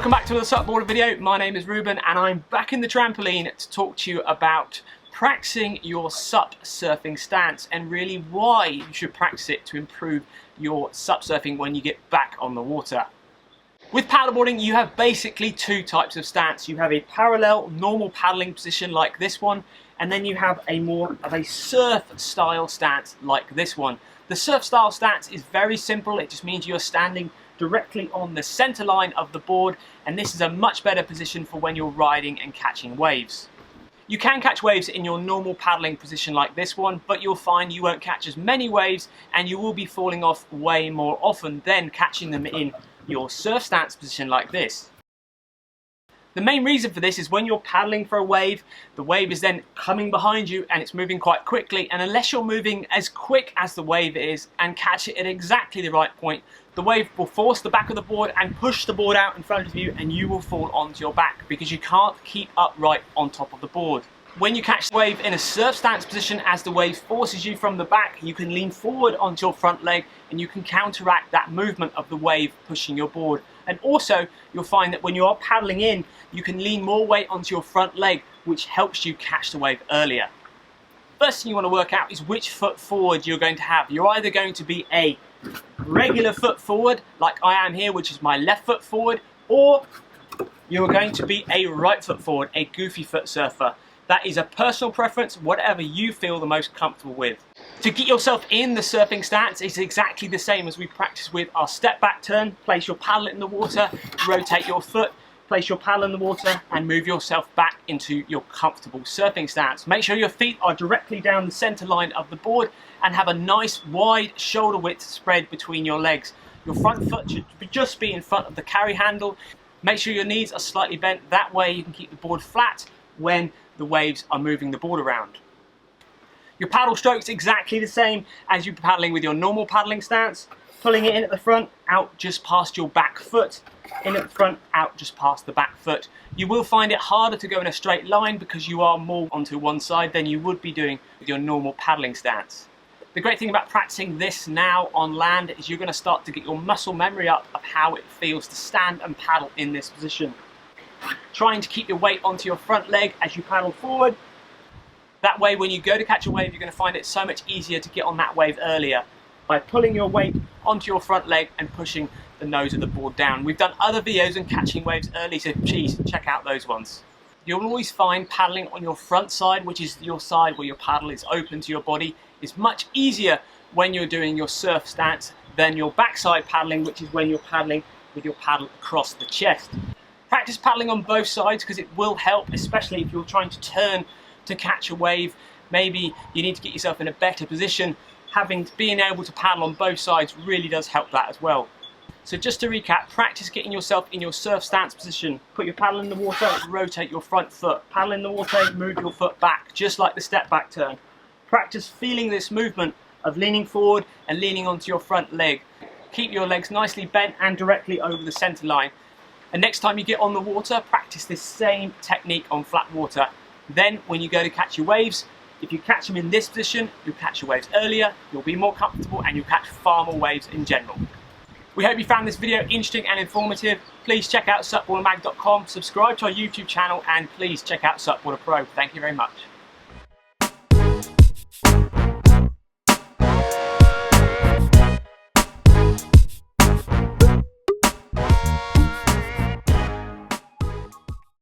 Welcome back to another SUPboarder video. My name is Ruben and I'm back in the trampoline to talk to you about practicing your SUP surfing stance and really why you should practice it to improve your SUP surfing when you get back on the water. With paddleboarding, you have basically two types of stance. You have a parallel, normal paddling position like this one, and then you have a more of a surf style stance like this one. The surf style stance is very simple. It just means you're standing directly on the center line of the board, and this is a much better position for when you're riding and catching waves. You can catch waves in your normal paddling position like this one, but you'll find you won't catch as many waves and you will be falling off way more often than catching them in your surf stance position like this. The main reason for this is when you're paddling for a wave, the wave is then coming behind you and it's moving quite quickly, and unless you're moving as quick as the wave is and catch it at exactly the right point, the wave will force the back of the board and push the board out in front of you and you will fall onto your back because you can't keep upright on top of the board. When you catch the wave in a surf stance position, as the wave forces you from the back, you can lean forward onto your front leg and you can counteract that movement of the wave pushing your board. And also, you'll find that when you are paddling in, you can lean more weight onto your front leg, which helps you catch the wave earlier. First thing you want to work out is which foot forward you're going to have. You're either going to be a regular foot forward, like I am here, which is my left foot forward, or you're going to be a right foot forward, a goofy foot surfer. That is a personal preference, whatever you feel the most comfortable with. To get yourself in the surfing stance is exactly the same as we practice with our step back turn. Place your paddle in the water, rotate your foot, place your paddle in the water and move yourself back into your comfortable surfing stance. Make sure your feet are directly down the center line of the board and have a nice wide shoulder width spread between your legs. Your front foot should just be in front of the carry handle. Make sure your knees are slightly bent, that way you can keep the board flat when the waves are moving the board around. Your paddle stroke's exactly the same as you're paddling with your normal paddling stance. Pulling it in at the front, out just past your back foot. In at the front, out just past the back foot. You will find it harder to go in a straight line because you are more onto one side than you would be doing with your normal paddling stance. The great thing about practicing this now on land is you're going to start to get your muscle memory up of how it feels to stand and paddle in this position. Trying to keep your weight onto your front leg as you paddle forward. That way when you go to catch a wave, you're going to find it so much easier to get on that wave earlier by pulling your weight onto your front leg and pushing the nose of the board down. We've done other videos on catching waves early, so please check out those ones. You'll always find paddling on your front side, which is your side where your paddle is open to your body, is much easier when you're doing your surf stance than your backside paddling, which is when you're paddling with your paddle across the chest. Practice paddling on both sides because it will help, especially if you're trying to turn to catch a wave. Maybe you need to get yourself in a better position. Being able to paddle on both sides really does help that as well. So just to recap, practice getting yourself in your surf stance position. Put your paddle in the water, rotate your front foot. Paddle in the water, move your foot back, just like the step back turn. Practice feeling this movement of leaning forward and leaning onto your front leg. Keep your legs nicely bent and directly over the center line. And next time you get on the water, practice this same technique on flat water. Then when you go to catch your waves, if you catch them in this position, you'll catch your waves earlier, you'll be more comfortable and you'll catch far more waves in general. We hope you found this video interesting and informative. Please check out SUPboardermag.com, subscribe to our YouTube channel and please check out SUPboarder Pro. Thank you very much.